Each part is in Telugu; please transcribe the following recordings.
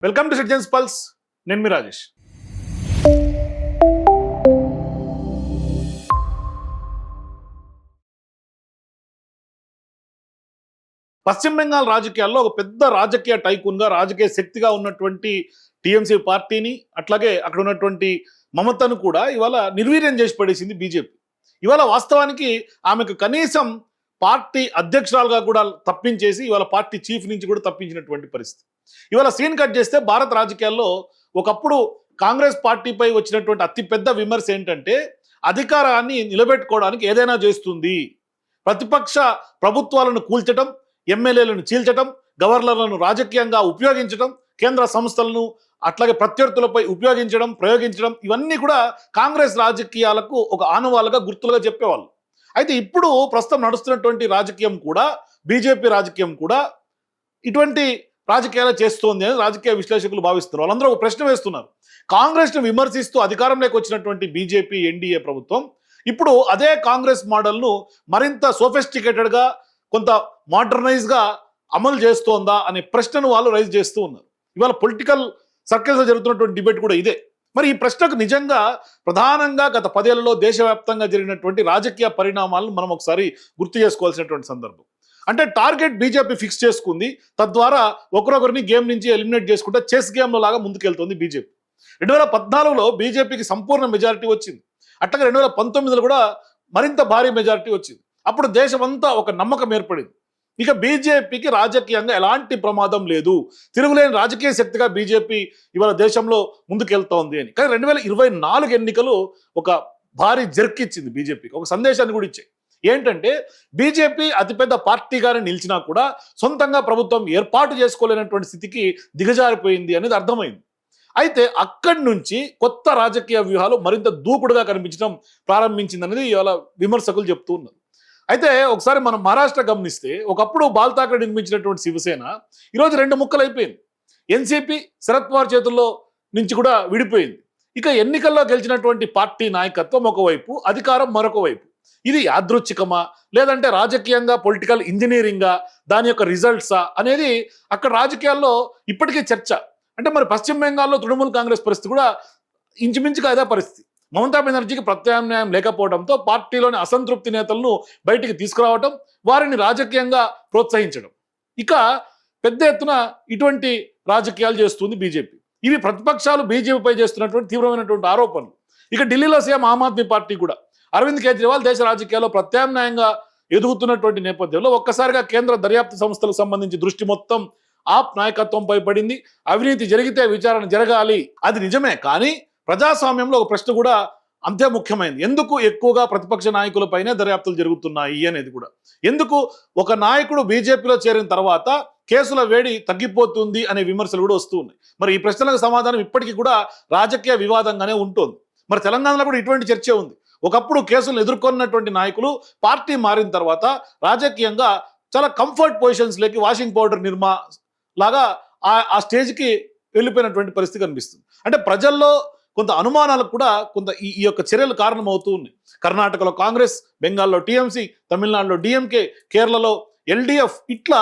Welcome to citizens pulse. నేను మీ రాజేష్. పశ్చిమ బెంగాల్ రాజకీయాల్లో ఒక పెద్ద రాజకీయ టైకూన్గా, రాజకీయ శక్తిగా ఉన్నటువంటి టీఎంసీ పార్టీని, అట్లాగే అక్కడ ఉన్నటువంటి మమతను కూడా ఇవాళ నిర్వీర్యం చేసి పడేసింది బీజేపీ. ఇవాళ వాస్తవానికి ఆమెకు కనీసం పార్టీ అధ్యక్షురాలుగా కూడా తప్పించేసి ఇవాళ పార్టీ చీఫ్ నుంచి కూడా తప్పించినటువంటి పరిస్థితి. ఇవాళ సీన్ కట్ చేస్తే భారత రాజకీయాల్లో ఒకప్పుడు కాంగ్రెస్ పార్టీపై వచ్చినటువంటి అతిపెద్ద విమర్శ ఏంటంటే, అధికారాన్ని నిలబెట్టుకోవడానికి ఏదైనా చేస్తుంది, ప్రతిపక్ష ప్రభుత్వాలను కూల్చటం, ఎమ్మెల్యేలను చీల్చటం, గవర్నర్లను రాజకీయంగా ఉపయోగించడం, కేంద్ర సంస్థలను అట్లాగే ప్రత్యర్థులపై ప్రయోగించడం, ఇవన్నీ కూడా కాంగ్రెస్ రాజకీయాలకు ఒక ఆనవాళ్ళుగా, గుర్తులుగా చెప్పేవాళ్ళు. అయితే ఇప్పుడు ప్రస్తుతం నడుస్తున్నటువంటి రాజకీయం కూడా, బీజేపీ రాజకీయం కూడా ఇటువంటి రాజకీయాలు చేస్తోంది అని రాజకీయ విశ్లేషకులు భావిస్తున్నారు. వాళ్ళందరూ ఒక ప్రశ్న వేస్తున్నారు. కాంగ్రెస్ను విమర్శిస్తూ అధికారంలోకి వచ్చినటువంటి బీజేపీ ఎన్డీఏ ప్రభుత్వం ఇప్పుడు అదే కాంగ్రెస్ మోడల్ను మరింత సోఫిస్టికేటెడ్గా, కొంత మోడర్నైజ్గా అమలు చేస్తోందా అనే ప్రశ్నను వాళ్ళు రైజ్ చేస్తూ ఉన్నారు. ఇవాళ పొలిటికల్ సర్కిల్స్లో జరుగుతున్నటువంటి డిబేట్ కూడా ఇదే. మరి ఈ ప్రశ్నకు నిజంగా ప్రధానంగా గత 10 ఏళ్లలో దేశవ్యాప్తంగా జరిగినటువంటి రాజకీయ పరిణామాలను మనం ఒకసారి గుర్తు చేసుకోవాల్సినటువంటి సందర్భం. అంటే టార్గెట్ బీజేపీ ఫిక్స్ చేసుకుంది, తద్వారా ఒకరొకరిని గేమ్ నుంచి ఎలిమినేట్ చేసుకుంటే చెస్ గేమ్లో లాగా ముందుకెళ్తుంది బీజేపీ. 2014లో బీజేపీకి సంపూర్ణ మెజారిటీ వచ్చింది. అట్లాగే 2019లో కూడా మరింత భారీ మెజారిటీ వచ్చింది. అప్పుడు దేశమంతా ఒక నమ్మకం ఏర్పడింది, ఇక బీజేపీకి రాజకీయంగా ఎలాంటి ప్రమాదం లేదు, తిరుగులేని రాజకీయ శక్తిగా బీజేపీ ఇవాళ దేశంలో ముందుకెళ్తోంది అని. కానీ 2024 ఎన్నికలు ఒక భారీ జర్క్ ఇచ్చింది బీజేపీకి, ఒక సందేశాన్ని కూడా ఇచ్చాయి. ఏంటంటే, బీజేపీ అతిపెద్ద పార్టీగానే నిలిచినా కూడా సొంతంగా ప్రభుత్వం ఏర్పాటు చేసుకోలేనటువంటి స్థితికి దిగజారిపోయింది అనేది అర్థమైంది. అయితే అక్కడి నుంచి కొత్త రాజకీయ వ్యూహాలు మరింత దూకుడుగా కనిపించడం ప్రారంభించిందనేది ఇవాళ విమర్శకులు చెప్తూ ఉన్నారు. అయితే ఒకసారి మనం మహారాష్ట్ర గమనిస్తే, ఒకప్పుడు బాల్ ఠాక్రే నిర్మించినటువంటి శివసేన ఈరోజు 2 ముక్కలు అయిపోయింది. ఎన్సీపీ శరద్ పవార్ చేతుల్లో నుంచి కూడా విడిపోయింది. ఇక ఎన్నికల్లో గెలిచినటువంటి పార్టీ నాయకత్వం ఒకవైపు, అధికారం మరొక వైపు. ఇది యాదృచ్ఛికమా, లేదంటే రాజకీయంగా పొలిటికల్ ఇంజనీరింగా, దాని యొక్క రిజల్ట్సా అనేది అక్కడ రాజకీయాల్లో ఇప్పటికీ చర్చ. అంటే మరి పశ్చిమ బెంగాల్లో తృణమూల్ కాంగ్రెస్ పరిస్థితి కూడా ఇంచుమించుగా అదే పరిస్థితి. మమతా బెనర్జీకి ప్రత్యామ్నాయం లేకపోవడంతో పార్టీలోని అసంతృప్తి నేతలను బయటికి తీసుకురావడం, వారిని రాజకీయంగా ప్రోత్సహించడం, ఇక పెద్ద ఎత్తున ఇటువంటి రాజకీయాలు చేస్తుంది బీజేపీ. ఇవి ప్రతిపక్షాలు బీజేపీపై చేస్తున్నటువంటి తీవ్రమైనటువంటి ఆరోపణలు. ఇక ఢిల్లీలో సీఎం ఆమ్ ఆద్మీ పార్టీ కూడా అరవింద్ కేజ్రీవాల్ దేశ రాజకీయాల్లో ప్రత్యామ్నాయంగా ఎదుగుతున్నటువంటి నేపథ్యంలో ఒక్కసారిగా కేంద్ర దర్యాప్తు సంస్థలకు సంబంధించి దృష్టి మొత్తం ఆప్ నాయకత్వంపై పడింది. అవినీతి జరిగితే విచారణ జరగాలి, అది నిజమే. కానీ ప్రజాస్వామ్యంలో ఒక ప్రశ్న కూడా అంతే ముఖ్యమైనది. ఎందుకు ఎక్కువగా ప్రతిపక్ష నాయకులపైనే దర్యాప్తులు జరుగుతున్నాయి అనేది కూడా. ఎందుకు ఒక నాయకుడు బీజేపీలో చేరిన తర్వాత కేసుల వేడి తగ్గిపోతుంది అనే విమర్శలు కూడా వస్తూ ఉన్నాయి. మరి ఈ ప్రశ్నలకు సమాధానం ఇప్పటికీ కూడా రాజకీయ వివాదంగానే ఉంటుంది. మరి తెలంగాణలో కూడా ఇటువంటి చర్చ ఉంది. ఒకప్పుడు కేసులను ఎదుర్కొన్నటువంటి నాయకులు పార్టీ మారిన తర్వాత రాజకీయంగా చాలా కంఫర్ట్ పొజిషన్స్లోకి, వాషింగ్ పౌడర్ నిర్మా లాగా ఆ స్టేజ్కి వెళ్ళిపోయినటువంటి పరిస్థితి కనిపిస్తుంది. అంటే ప్రజల్లో కొంత అనుమానాలకు కూడా కొంత ఈ యొక్క చర్యలు కారణమవుతూ ఉన్నాయి. కర్ణాటకలో కాంగ్రెస్, బెంగాల్లో టీఎంసీ, తమిళనాడులో డిఎంకే, కేరళలో ఎల్డీఎఫ్, ఇట్లా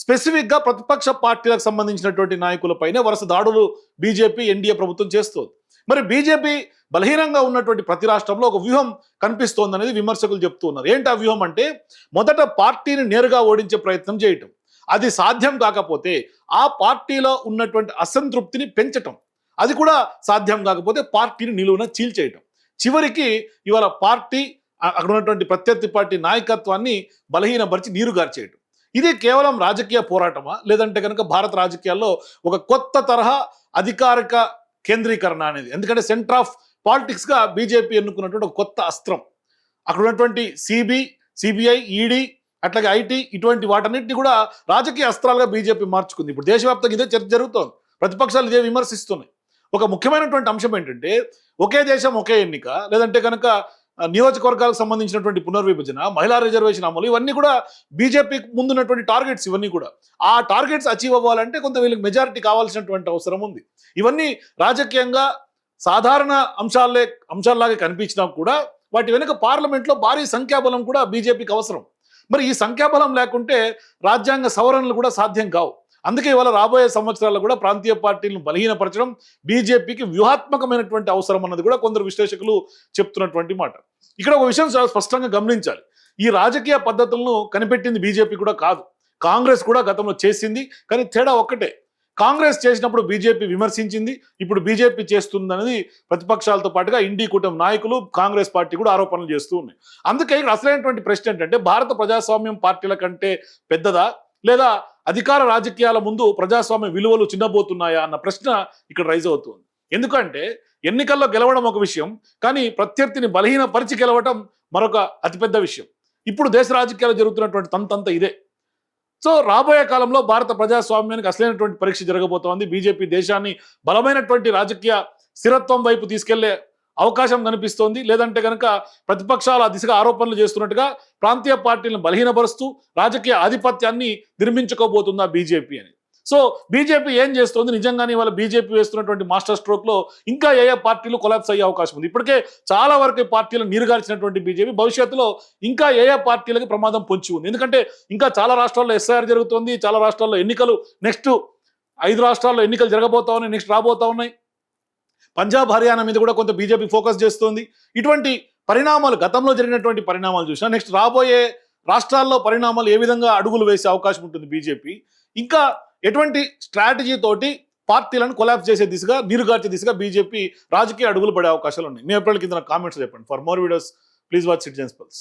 స్పెసిఫిక్గా ప్రతిపక్ష పార్టీలకు సంబంధించినటువంటి నాయకులపైనే వరుస దాడులు బీజేపీ ఎన్డీఏ ప్రభుత్వం చేస్తోంది. మరి బీజేపీ బలహీనంగా ఉన్నటువంటి ప్రతి రాష్ట్రంలో ఒక వ్యూహం కనిపిస్తోంది అనేది విమర్శకులు చెప్తూ ఉన్నారు. ఏంటి ఆ వ్యూహం అంటే, మొదట పార్టీని నేరుగా ఓడించే ప్రయత్నం చేయటం, అది సాధ్యం కాకపోతే ఆ పార్టీలో ఉన్నటువంటి అసంతృప్తిని పెంచటం, అది కూడా సాధ్యం కాకపోతే పార్టీని నిలువున చీల్చేయటం, చివరికి ఇవాళ పార్టీ అక్కడ ఉన్నటువంటి ప్రత్యర్థి పార్టీ నాయకత్వాన్ని బలహీనపరిచి నీరుగార్చేయటం. ఇది కేవలం రాజకీయ పోరాటమా, లేదంటే కనుక భారత రాజకీయాల్లో ఒక కొత్త తరహా అధికారిక కేంద్రీకరణ అనేది? ఎందుకంటే సెంటర్ ఆఫ్ పాలిటిక్స్గా బీజేపీ ఎన్నుకున్నటువంటి ఒక కొత్త అస్త్రం. అక్కడ ఉన్నటువంటి సిబిఐ, ఈడీ, అట్లాగే ఐటీ, ఇటువంటి వాటన్నిటిని కూడా రాజకీయ అస్త్రాలుగా బీజేపీ మార్చుకుంది. ఇప్పుడు దేశవ్యాప్తంగా ఇదే చర్చ జరుగుతోంది, ప్రతిపక్షాలు ఇదే విమర్శిస్తున్నాయి. ఒక ముఖ్యమైనటువంటి అంశం ఏంటంటే, ఒకే దేశం ఒకే ఎన్నిక, లేదంటే కనుక నియోజకవర్గాలకు సంబంధించినటువంటి పునర్విభజన, మహిళా రిజర్వేషన్ అమలు, ఇవన్నీ కూడా బీజేపీకి ముందున్నటువంటి టార్గెట్స్. ఇవన్నీ కూడా ఆ టార్గెట్స్ అచీవ్ అవ్వాలంటే కొంత వీళ్ళకి మెజారిటీ కావాల్సినటువంటి అవసరం ఉంది. ఇవన్నీ రాజకీయంగా సాధారణ అంశాల్లాగా కనిపించినా కూడా వాటి వెనుక పార్లమెంట్లో భారీ సంఖ్యాబలం కూడా బీజేపీకి అవసరం. మరి ఈ సంఖ్యాబలం లేకుంటే రాజ్యాంగ సవరణలు కూడా సాధ్యం కావు. అందుకే ఇవాళ రాబోయే సంవత్సరాల్లో కూడా ప్రాంతీయ పార్టీలను బలహీనపరచడం బీజేపీకి వ్యూహాత్మకమైనటువంటి అవసరం అన్నది కూడా కొందరు విశ్లేషకులు చెప్తున్నటువంటి మాట. ఇక్కడ ఒక విషయం చాలా స్పష్టంగా గమనించాలి. ఈ రాజకీయ పద్ధతులను కనిపెట్టింది బీజేపీ కూడా కాదు, కాంగ్రెస్ కూడా గతంలో చేసింది. కానీ తేడా ఒక్కటే, కాంగ్రెస్ చేసినప్పుడు బీజేపీ విమర్శించింది, ఇప్పుడు బీజేపీ చేస్తుందనేది ప్రతిపక్షాలతో పాటుగా ఇండి కూటమి నాయకులు కాంగ్రెస్ పార్టీ కూడా ఆరోపణలు చేస్తూ ఉన్నాయి. అందుకే ఇక్కడ అసలైనటువంటి ప్రశ్న ఏంటంటే, భారత ప్రజాస్వామ్యం పార్టీల కంటే పెద్దదా, లేదా అధికార రాజకీయాల ముందు ప్రజాస్వామ్య విలువలు చిన్నబోతున్నాయా అన్న ప్రశ్న ఇక్కడ రైజ్ అవుతుంది. ఎందుకంటే ఎన్నికల్లో గెలవడం ఒక విషయం, కానీ ప్రత్యర్థిని బలహీనపరిచి గెలవడం మరొక అతిపెద్ద విషయం. ఇప్పుడు దేశ రాజకీయాలు జరుగుతున్నటువంటి తంతంత ఇదే. సో రాబోయే కాలంలో భారత ప్రజాస్వామ్యానికి అసలైనటువంటి పరీక్ష జరగబోతోంది. బీజేపీ దేశాన్ని బలమైనటువంటి రాజకీయ స్థిరత్వం వైపు తీసుకెళ్లే అవకాశం కనిపిస్తోంది. లేదంటే కనుక ప్రతిపక్షాలు ఆ దిశగా ఆరోపణలు చేస్తున్నట్టుగా ప్రాంతీయ పార్టీలను బలహీనపరుస్తూ రాజకీయ ఆధిపత్యాన్ని నిర్మించుకోబోతుందా బీజేపీ అని. సో బీజేపీ ఏం చేస్తోంది, నిజంగానే వాళ్ళ బీజేపీ వేస్తున్నటువంటి మాస్టర్ స్ట్రోక్ లో ఇంకా ఏ పార్టీలు కొలాప్స్ అయ్యే అవకాశం ఉంది. ఇప్పటికే చాలా వరకు పార్టీలు నీరుగార్చినటువంటి బీజేపీ భవిష్యత్తులో ఇంకా ఏ పార్టీలకి ప్రమాదం పొంచి ఉంది. ఎందుకంటే ఇంకా చాలా రాష్ట్రాల్లో ఎస్ఐఆర్ జరుగుతుంది, చాలా రాష్ట్రాల్లో ఎన్నికలు, నెక్స్ట్ 5 రాష్ట్రాల్లో ఎన్నికలు జరగబోతా ఉన్నాయి, నెక్స్ట్ రాబోతా ఉన్నాయి. పంజాబ్ హర్యానా మీద కూడా కొంత బీజేపీ ఫోకస్ చేస్తోంది. ఇటువంటి పరిణామాలు, గతంలో జరిగినటువంటి పరిణామాలు చూసినా నెక్స్ట్ రాబోయే రాష్ట్రాల్లో పరిణామాలు ఏ విధంగా అడుగులు వేసే అవకాశం ఉంటుంది బీజేపీ, ఇంకా ఎటువంటి స్ట్రాటజీ తోటి పార్టీలను కొలాప్స్ చేసే దిశగా, నీరుగార్చే దిశగా బీజేపీ రాజకీయ అడుగులు పడే అవకాశాలు ఉన్నాయి. మీ అభిప్రాయాలు కింద కామెంట్స్ చెప్పండి. For more videos please watch citizens pulse.